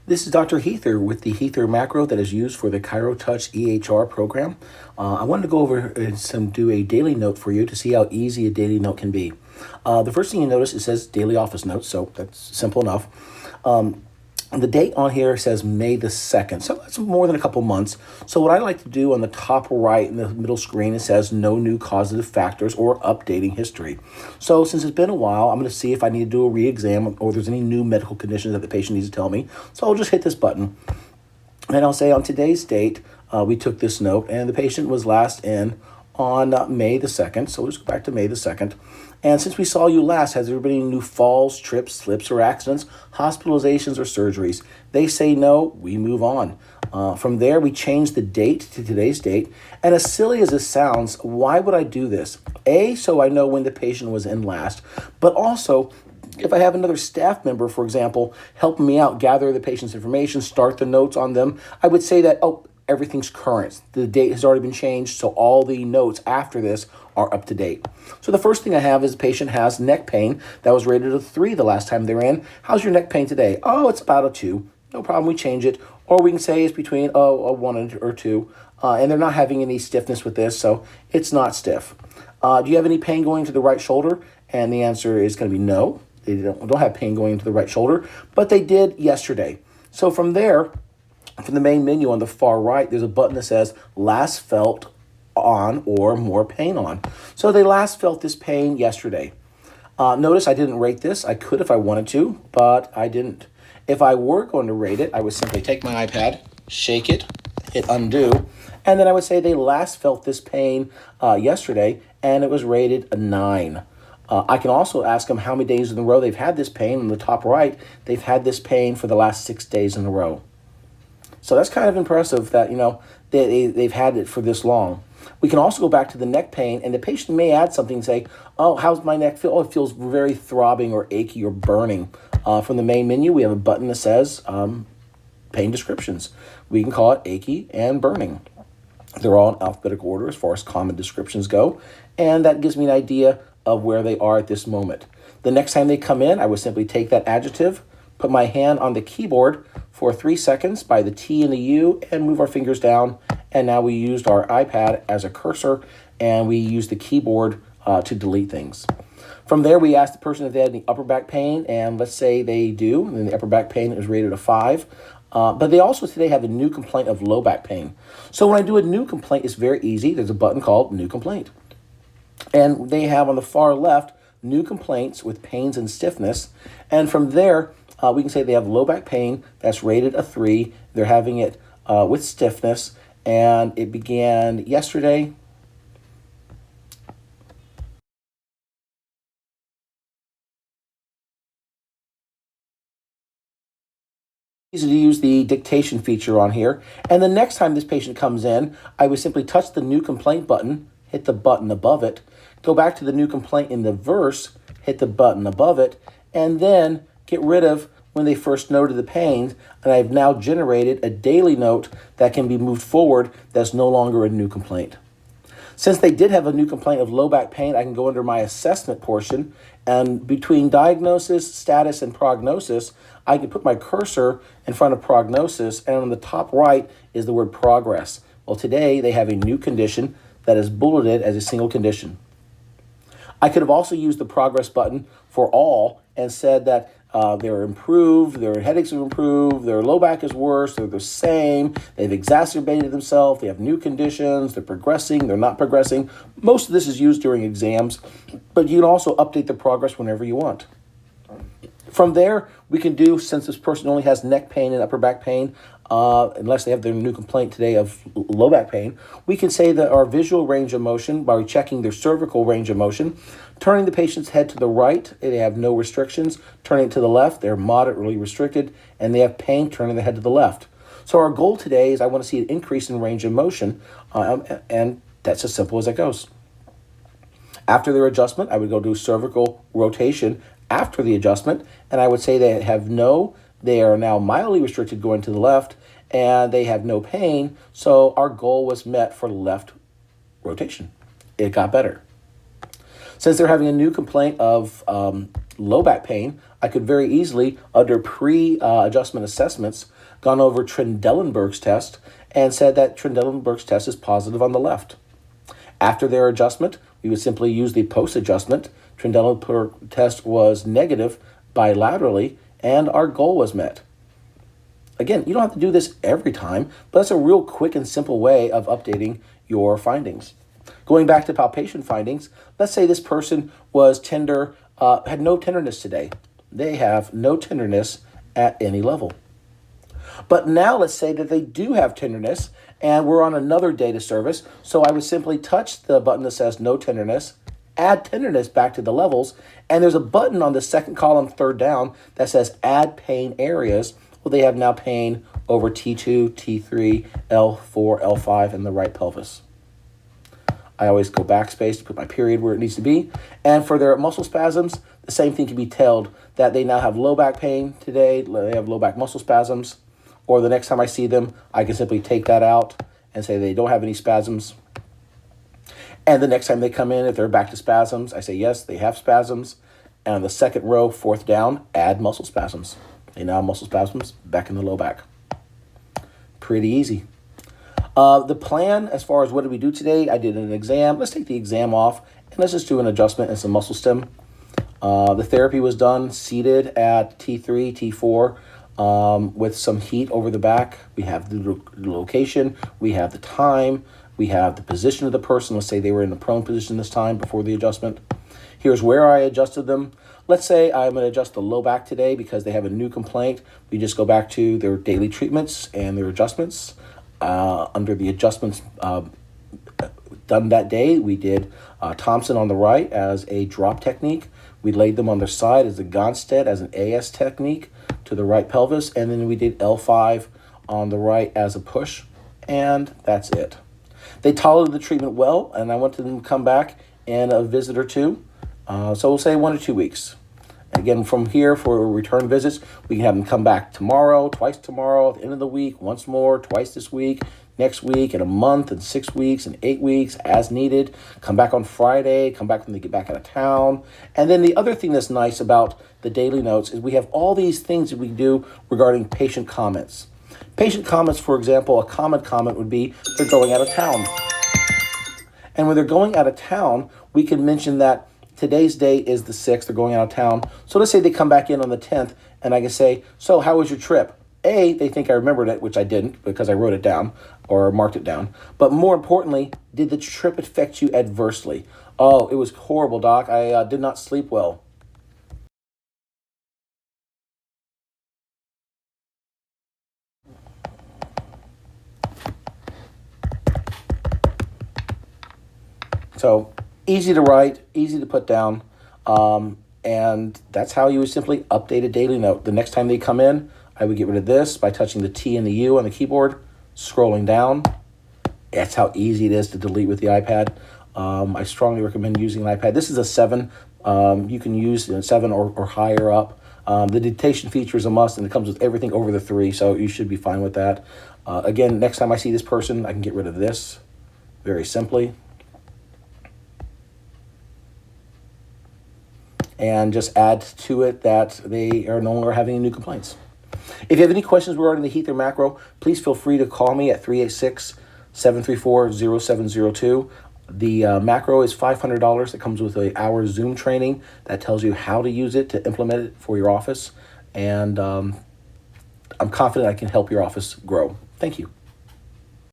This is Dr. Hether with the Hether Macro that is used for the Chirotouch EHR program. I wanted to go over and do a daily note for you to see how easy a daily note can be. The first thing you notice, it says daily office notes, so that's simple enough. The date on here says May the 2nd, so that's more than a couple months. So what I like to do on the top right in the middle screen, it says no new causative factors or updating history. So since it's been a while, I'm going to see if I need to do a re-exam or there's any new medical conditions that the patient needs to tell me. So I'll just hit this button and I'll say on today's date, we took this note and the patient was last in on May the 2nd. So we'll just go back to May the 2nd. And since we saw you last, has there been any new falls, trips, slips, or accidents, hospitalizations, or surgeries? They say no, we move on. From there, we change the date to today's date. And as silly as this sounds, why would I do this? A, so I know when the patient was in last, but also, if I have another staff member, for example, helping me out, gather the patient's information, start the notes on them, I would say that, everything's current. The date has already been changed, so all the notes after this are up to date. So the first thing I have is the patient has neck pain that was rated a 3 the last time they were in. How's your neck pain today? Oh, it's about a 2. No problem, we change it. Or we can say it's between a 1 or 2. And they're not having any stiffness with this, so it's not stiff. Do you have any pain going to the right shoulder? And the answer is going to be no. They don't have pain going to the right shoulder, but they did yesterday. So from there, from the main menu on the far right, there's a button that says last felt on or more pain on. So they last felt this pain yesterday. Notice I didn't rate this. I could if I wanted to, but I didn't. If I were going to rate it, I would simply take my iPad, shake it, hit undo, and then I would say they last felt this pain yesterday, and it was rated a 9. I can also ask them how many days in a row they've had this pain. On the top right, they've had this pain for the last 6 days in a row. So that's kind of impressive that, they've had it for this long. We can also go back to the neck pain, and the patient may add something and say, oh, how's my neck feel? Oh, it feels very throbbing or achy or burning. From the main menu, we have a button that says pain descriptions. We can call it achy and burning. They're all in alphabetical order as far as common descriptions go, and that gives me an idea of where they are at this moment. The next time they come in, I would simply take that adjective, put my hand on the keyboard for 3 seconds by the T and the U and move our fingers down. And now we used our iPad as a cursor and we use the keyboard to delete things. From there, we asked the person if they had any upper back pain, and let's say they do, and the upper back pain is rated a 5. But they also today have a new complaint of low back pain. So when I do a new complaint, it's very easy. There's a button called New Complaint. And they have on the far left, new complaints with pains and stiffness. And from there, we can say they have low back pain that's rated a 3. They're having it with stiffness, and it began yesterday. Easy to use the dictation feature on here. And the next time this patient comes in, I would simply touch the new complaint button, hit the button above it, go back to the new complaint in the verse, hit the button above it, and then get rid of when they first noted the pain, and I've now generated a daily note that can be moved forward that's no longer a new complaint. Since they did have a new complaint of low back pain, I can go under my assessment portion, and between diagnosis, status, and prognosis, I can put my cursor in front of prognosis, and on the top right is the word progress. Well, today they have a new condition that is bulleted as a single condition. I could have also used the progress button for all and said that they're improved, their headaches have improved, their low back is worse, they're the same, they've exacerbated themselves, they have new conditions, they're progressing, they're not progressing. Most of this is used during exams, but you can also update the progress whenever you want. From there, we can do, since this person only has neck pain and upper back pain, unless they have their new complaint today of low back pain, we can say that our visual range of motion by checking their cervical range of motion, turning the patient's head to the right, they have no restrictions, turning it to the left, they're moderately restricted, and they have pain turning the head to the left. So our goal today is I want to see an increase in range of motion, and that's as simple as it goes. After their adjustment, I would go do cervical rotation after the adjustment, and I would say they are now mildly restricted going to the left, and they have no pain, so our goal was met for left rotation. It got better. Since they're having a new complaint of low back pain, I could very easily, under pre-adjustment assessments, gone over Trendelenburg's test and said that Trendelenburg's test is positive on the left. After their adjustment, we would simply use the post-adjustment. Trendelenburg test was negative bilaterally, and our goal was met. Again, you don't have to do this every time, but that's a real quick and simple way of updating your findings. Going back to palpation findings, let's say this person was tender, had no tenderness today. They have no tenderness at any level. But now let's say that they do have tenderness and we're on another data service. So I would simply touch the button that says no tenderness, add tenderness back to the levels, and there's a button on the second column, third down, that says add pain areas. Well, they have now pain over T2, T3, L4, L5, and the right pelvis. I always go backspace to put my period where it needs to be. And for their muscle spasms, the same thing can be told that they now have low back pain today, they have low back muscle spasms, or the next time I see them, I can simply take that out and say they don't have any spasms. And the next time they come in, if they're back to spasms, I say, yes, they have spasms. And on the second row, fourth down, add muscle spasms. They now have muscle spasms back in the low back. Pretty easy. The plan, as far as what did we do today, I did an exam. Let's take the exam off, and let's just do an adjustment and some muscle stim. The therapy was done seated at T3, T4, with some heat over the back. We have the location, we have the time, we have the position of the person. Let's say they were in the prone position this time before the adjustment. Here's where I adjusted them. Let's say I'm going to adjust the low back today because they have a new complaint. We just go back to their daily treatments and their adjustments. Under the adjustments done that day, we did Thompson on the right as a drop technique. We laid them on their side as a Gonstead as an AS technique to the right pelvis. And then we did L5 on the right as a push. And that's it. They tolerated the treatment well, and I wanted them to come back in a visit or two. So we'll say 1 to 2 weeks. Again, from here for return visits, we can have them come back tomorrow, twice tomorrow, at the end of the week, once more, twice this week, next week, in a month, and 6 weeks, and 8 weeks, as needed. Come back on Friday, come back when they get back out of town. And then the other thing that's nice about the daily notes is we have all these things that we do regarding patient comments. Patient comments, for example, a common comment would be they're going out of town. And when they're going out of town, we can mention that today's date is the 6th, they're going out of town. So let's say they come back in on the 10th, and I can say, so how was your trip? A, they think I remembered it, which I didn't because I wrote it down or marked it down. But more importantly, did the trip affect you adversely? Oh, it was horrible, doc. I did not sleep well. So easy to write, easy to put down, and that's how you would simply update a daily note. The next time they come in, I would get rid of this by touching the T and the U on the keyboard, scrolling down. That's how easy it is to delete with the iPad. I strongly recommend using an iPad. This is a 7. You can use a 7 or higher up. The dictation feature is a must, and it comes with everything over the 3, so you should be fine with that. Again, next time I see this person, I can get rid of this very simply. And just add to it that they are no longer having any new complaints. If you have any questions regarding the Hether Macro, please feel free to call me at 386-734-0702. The macro is $500. It comes with an hour Zoom training that tells you how to use it to implement it for your office. And I'm confident I can help your office grow. Thank you.